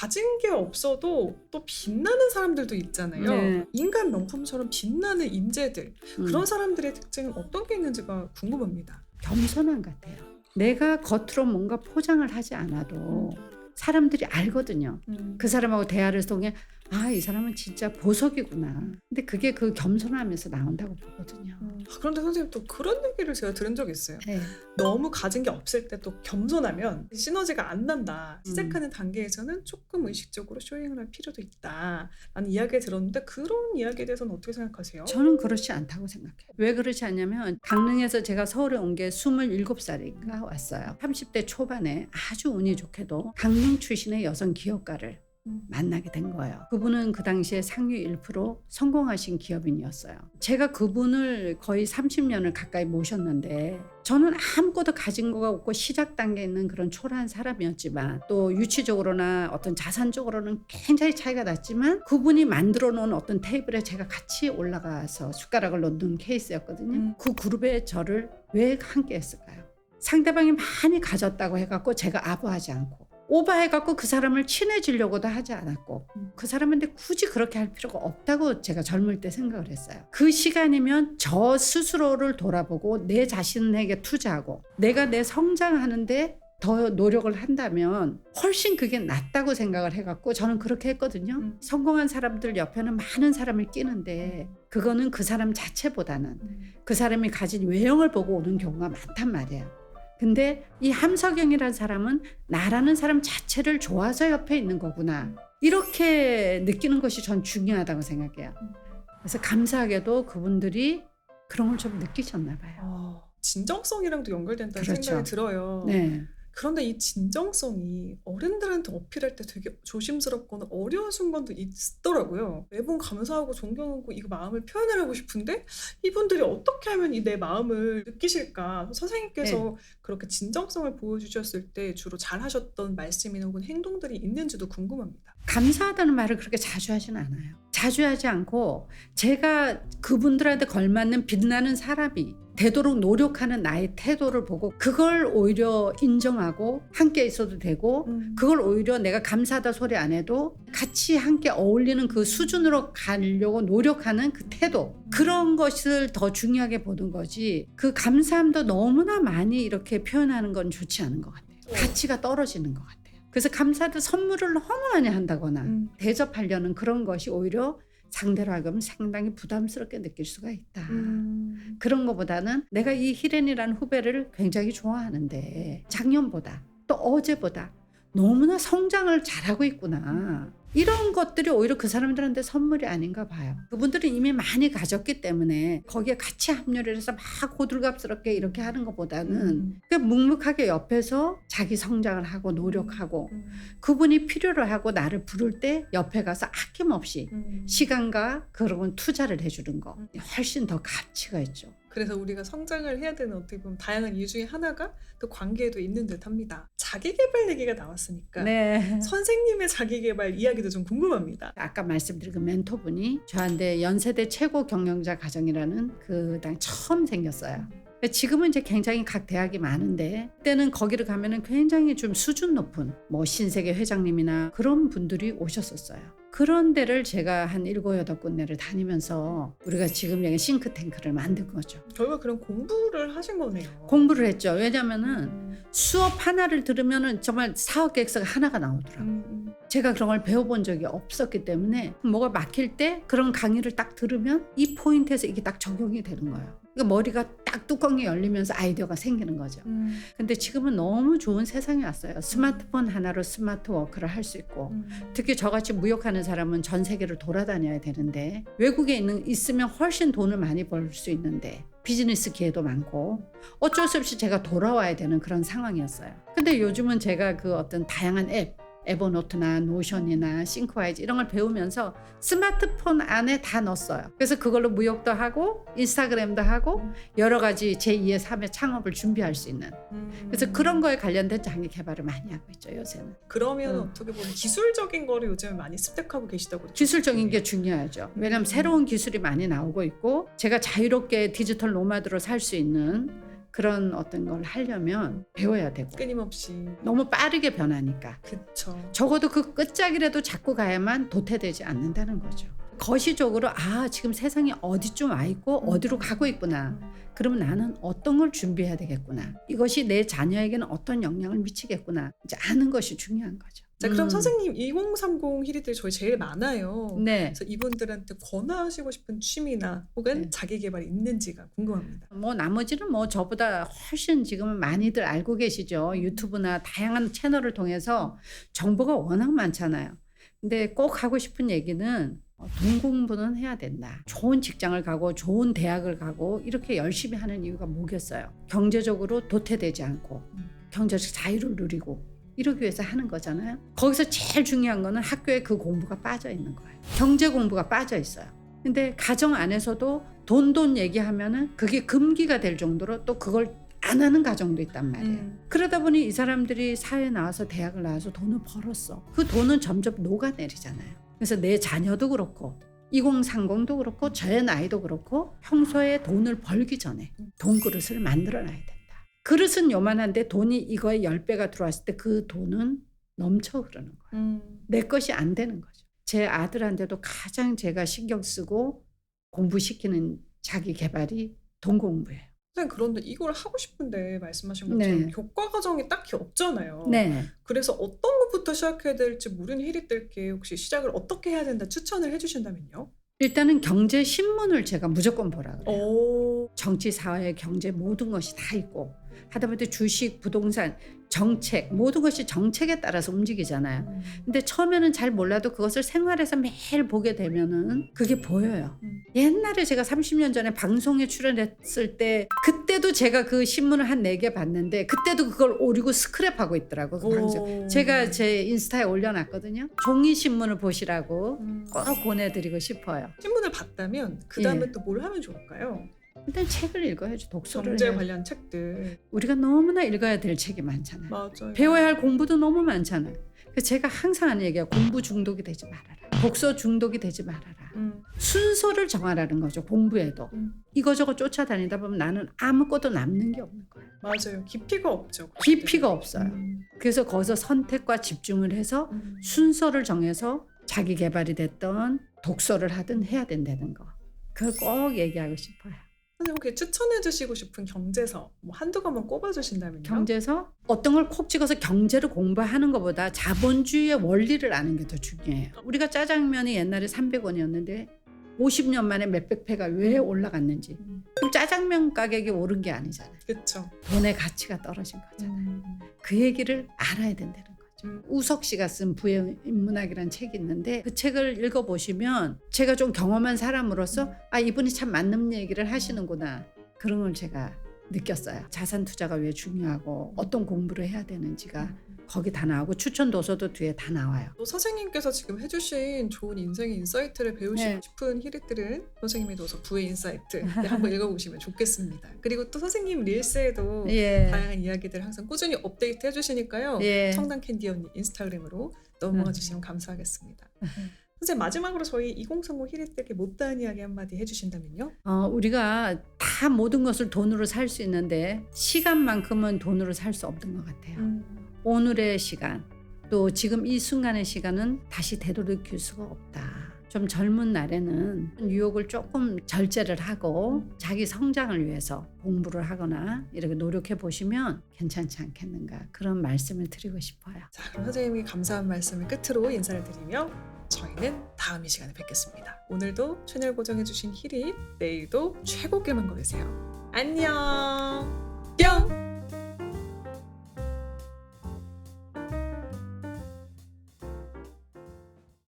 가진 게 없어도 또 빛나는 사람들도 있잖아요. 네. 인간 명품처럼 빛나는 인재들, 그런 사람들의 특징은 어떤 게 있는지가 궁금합니다. 겸손한 것 같아요. 내가 겉으로 뭔가 포장을 하지 않아도 사람들이 알거든요. 그 사람하고 대화를 통해 이 사람은 진짜 보석이구나. 근데 그게 그 겸손함에서 나온다고 보거든요. 그런데 선생님 또 그런 얘기를 제가 들은 적이 있어요. 네. 너무 가진 게 없을 때 또 겸손하면 시너지가 안 난다. 시작하는 단계에서는 조금 의식적으로 쇼잉을 할 필요도 있다 라는 이야기를 들었는데, 그런 이야기에 대해서는 어떻게 생각하세요? 저는 그렇지 않다고 생각해요. 왜 그렇지 않냐면 강릉에서 제가 서울에 온 게 27살인가 왔어요. 30대 초반에 아주 운이 좋게도 강릉 출신의 여성 기업가를 만나게 된 거예요. 그분은 그 당시에 상위 1% 성공하신 기업인이었어요. 제가 그분을 거의 30년을 가까이 모셨는데 저는 아무것도 가진 거가 없고 시작 단계에 있는 그런 초라한 사람이었지만 또 유치적으로나 어떤 자산적으로는 굉장히 차이가 났지만 그분이 만들어 놓은 어떤 테이블에 제가 같이 올라가서 숟가락을 놓는 케이스였거든요. 그 그룹에 저를 왜 함께 했을까요? 상대방이 많이 가졌다고 해갖고 제가 아부하지 않고 오버해갖고 그 사람을 친해지려고도 하지 않았고 그 사람한테 굳이 그렇게 할 필요가 없다고 제가 젊을 때 생각을 했어요. 그 시간이면 저 스스로를 돌아보고 내 자신에게 투자하고 내가 내 성장하는데 더 노력을 한다면 훨씬 그게 낫다고 생각을 해갖고 저는 그렇게 했거든요. 성공한 사람들 옆에는 많은 사람을 끼는데 그거는 그 사람 자체보다는 그 사람이 가진 외형을 보고 오는 경우가 많단 말이에요. 근데 이 함석영이라는 사람은 나라는 사람 자체를 좋아서 옆에 있는 거구나, 이렇게 느끼는 것이 전 중요하다고 생각해요. 그래서 감사하게도 그분들이 그런 걸 좀 느끼셨나 봐요. 진정성이랑도 연결된다는 그렇죠. 생각이 들어요. 네. 그런데 이 진정성이 어른들한테 어필할 때 되게 조심스럽거나 어려운 순간도 있더라고요. 매번 감사하고 존경하고 이거 마음을 표현을 하고 싶은데 이분들이 어떻게 하면 이 내 마음을 느끼실까? 선생님께서 그렇게 진정성을 보여주셨을 때 주로 잘 하셨던 말씀이나 혹은 행동들이 있는지도 궁금합니다. 감사하다는 말을 그렇게 자주 하진 않아요. 자주 하지 않고 제가 그분들한테 걸맞는 빛나는 사람이 되도록 노력하는 나의 태도를 보고 그걸 오히려 인정하고 함께 있어도 되고 그걸 오히려 내가 감사하다 소리 안 해도 같이 함께 어울리는 그 수준으로 가려고 노력하는 그 태도, 그런 것을 더 중요하게 보는 거지 그 감사함도 너무나 많이 이렇게 표현하는 건 좋지 않은 것 같아요. 가치가 떨어지는 것 같아요. 그래서 감사도 선물을 너무 많이 한다거나 대접하려는 그런 것이 오히려 상대로 하면 상당히 부담스럽게 느낄 수가 있다. 그런 것보다는 내가 이 희렌이라는 후배를 굉장히 좋아하는데 작년보다 또 어제보다 너무나 성장을 잘하고 있구나, 이런 것들이 오히려 그 사람들한테 선물이 아닌가 봐요. 그분들은 이미 많이 가졌기 때문에 거기에 같이 합류를 해서 막 호들갑스럽게 이렇게 하는 것보다는 그냥 묵묵하게 옆에서 자기 성장을 하고 노력하고 그분이 필요로 하고 나를 부를 때 옆에 가서 아낌없이 시간과 그런 건 투자를 해주는 거 훨씬 더 가치가 있죠. 그래서 우리가 성장을 해야 되는 어떻게 보면 다양한 이유 중에 하나가 또 관계에도 있는 듯합니다. 자기계발 얘기가 나왔으니까 네. 선생님의 자기계발 이야기도 좀 궁금합니다. 아까 말씀드린 그 멘토분이 저한테 연세대 최고 경영자 가정이라는 그 당 처음 생겼어요. 지금은 이제 굉장히 각 대학이 많은데 그때는 거기를 가면은 굉장히 좀 수준 높은 뭐 신세계 회장님이나 그런 분들이 오셨었어요. 그런 데를 제가 한 7, 8군데를 다니면서 우리가 지금 여기 싱크탱크를 만든 거죠. 결국 그런 공부를 하신 거네요. 공부를 했죠. 왜냐면은 수업 하나를 들으면은 정말 사업 계획서가 하나가 나오더라고요. 제가 그런 걸 배워본 적이 없었기 때문에 뭐가 막힐 때 그런 강의를 딱 들으면 이 포인트에서 이게 딱 적용이 되는 거예요. 그러니까 머리가 딱 뚜껑이 열리면서 아이디어가 생기는 거죠. 근데 지금은 너무 좋은 세상이 왔어요. 스마트폰 하나로 스마트 워크를 할 수 있고 특히 저같이 무역하는 사람은 전 세계를 돌아다녀야 되는데 외국에 있으면 훨씬 돈을 많이 벌 수 있는데 비즈니스 기회도 많고 어쩔 수 없이 제가 돌아와야 되는 그런 상황이었어요. 근데 요즘은 제가 그 어떤 다양한 에버노트나 노션이나 싱크와이즈 이런 걸 배우면서 스마트폰 안에 다 넣었어요. 그래서 그걸로 무역도 하고 인스타그램도 하고 여러 가지 제2의 3의 창업을 준비할 수 있는, 그래서 그런 거에 관련된 장기 개발을 많이 하고 있죠 요새는. 그러면 어떻게 보면 기술적인 거를 요즘 많이 습득하고 계시다고. 기술적인 게 중요하죠. 왜냐하면 새로운 기술이 많이 나오고 있고 제가 자유롭게 디지털 노마드로 살 수 있는 그런 어떤 걸 하려면 배워야 되고 끊임없이. 너무 빠르게 변하니까 그쵸. 적어도 그 끝짝이라도 잡고 가야만 도태되지 않는다는 거죠. 거시적으로 지금 세상이 어디쯤 와 있고 어디로 가고 있구나. 그러면 나는 어떤 걸 준비해야 되겠구나. 이것이 내 자녀에게는 어떤 영향을 미치겠구나. 이제 아는 것이 중요한 거죠. 자, 그럼 선생님 2030 히리들이 저희 제일 많아요. 네. 그래서 이분들한테 권하시고 싶은 취미나 혹은 네. 자기 개발이 있는지가 궁금합니다. 뭐 나머지는 뭐 저보다 훨씬 지금은 많이들 알고 계시죠. 유튜브나 다양한 채널을 통해서 정보가 워낙 많잖아요. 근데 꼭 하고 싶은 얘기는 돈 공부는 해야 된다. 좋은 직장을 가고 좋은 대학을 가고 이렇게 열심히 하는 이유가 뭐겠어요? 경제적으로 도태되지 않고 경제적 자유를 누리고 이러기 위해서 하는 거잖아요. 거기서 제일 중요한 거는 학교에 그 공부가 빠져 있는 거예요. 경제 공부가 빠져 있어요. 근데 가정 안에서도 돈 얘기하면은 그게 금기가 될 정도로 또 그걸 안 하는 가정도 있단 말이에요. 그러다 보니 이 사람들이 사회에 나와서 대학을 나와서 돈을 벌었어. 그 돈은 점점 녹아내리잖아요. 그래서 내 자녀도 그렇고 2030도 그렇고 저의 나이도 그렇고 평소에 돈을 벌기 전에 돈 그릇을 만들어놔야 된다. 그릇은 요만한데 돈이 이거의 10배가 들어왔을 때 그 돈은 넘쳐 흐르는 거예요. 내 것이 안 되는 거죠. 제 아들한테도 가장 제가 신경 쓰고 공부시키는 자기 개발이 돈 공부예요. 선생님, 그런데 이걸 하고 싶은데 말씀하신 것처럼 네. 교과 과정이 딱히 없잖아요. 네. 그래서 어떤 것부터 시작해야 될지 모르는 히리들께 혹시 시작을 어떻게 해야 된다 추천을 해주신다면요? 일단은 경제 신문을 제가 무조건 보라 그래요. 오. 정치, 사회, 경제 모든 것이 다 있고 하다못해 주식, 부동산, 정책 모든 것이 정책에 따라서 움직이잖아요. 근데 처음에는 잘 몰라도 그것을 생활에서 매일 보게 되면은 그게 보여요. 옛날에 제가 30년 전에 방송에 출연했을 때 그때도 제가 그 신문을 한 4개 봤는데 그때도 그걸 오리고 스크랩하고 있더라고. 그 방송. 제가 제 인스타에 올려놨거든요. 종이 신문을 보시라고 꼭 보내드리고 싶어요. 신문을 봤다면 그 다음에 예. 또 뭘 하면 좋을까요? 일단 책을 읽어야죠. 독서를 경제 해야죠. 관련 책들. 우리가 너무나 읽어야 될 책이 많잖아요. 맞아요. 배워야 할 공부도 너무 많잖아요. 그래서 제가 항상 하는 얘기가 공부 중독이 되지 말아라. 독서 중독이 되지 말아라. 순서를 정하라는 거죠. 공부에도. 이거저거 쫓아다니다 보면 나는 아무것도 남는 게 없는 거예요. 맞아요. 깊이가 없죠. 깊이가 없어요. 그래서 거기서 선택과 집중을 해서 순서를 정해서 자기 개발이 됐던 독서를 하든 해야 된다는 거. 그걸 꼭 얘기하고 싶어요. 선생님, 혹시 추천해 주시고 싶은 경제서 뭐 한두 권만 꼽아 주신다면요? 경제서 어떤 걸 콕 찍어서 경제를 공부하는 것보다 자본주의의 원리를 아는 게 더 중요해요. 우리가 짜장면이 옛날에 300원이었는데 50년 만에 몇백 배가 왜 올라갔는지. 그럼 짜장면 가격이 오른 게 아니잖아요. 그렇죠. 돈의 가치가 떨어진 거잖아요. 그 얘기를 알아야 된다는 거죠. 우석 씨가 쓴 부의 인문학이라는 책이 있는데 그 책을 읽어보시면 제가 좀 경험한 사람으로서 이분이 참 맞는 얘기를 하시는구나. 그런 걸 제가 느꼈어요. 자산 투자가 왜 중요하고 어떤 공부를 해야 되는지가 거기 다 나오고 추천 도서도 뒤에 다 나와요. 또 선생님께서 지금 해주신 좋은 인생의 인사이트를 배우시고 네. 싶은 히리들은 선생님의 도서 부의 인사이트 한번 읽어보시면 좋겠습니다. 그리고 또 선생님 릴스에도 예. 다양한 이야기들 항상 꾸준히 업데이트 해주시니까요. 예. 청담 캔디 언니 인스타그램으로 넘어가 주시면 감사하겠습니다. 선생님, 마지막으로 저희 2030 히리들에게 못다한 이야기 한마디 해주신다면요? 우리가 다 모든 것을 돈으로 살 수 있는데 시간만큼은 돈으로 살 수 없는 것 같아요. 오늘의 시간, 또 지금 이 순간의 시간은 다시 되돌이킬 수가 없다. 좀 젊은 날에는 유혹을 조금 절제를 하고 자기 성장을 위해서 공부를 하거나 이렇게 노력해 보시면 괜찮지 않겠는가, 그런 말씀을 드리고 싶어요. 자, 그럼 선생님이 감사한 말씀을 끝으로 인사를 드리며 저희는 다음 이 시간에 뵙겠습니다. 오늘도 채널 고정해주신 히리, 내일도 최고 길만 걸으세요. 안녕. 뿅.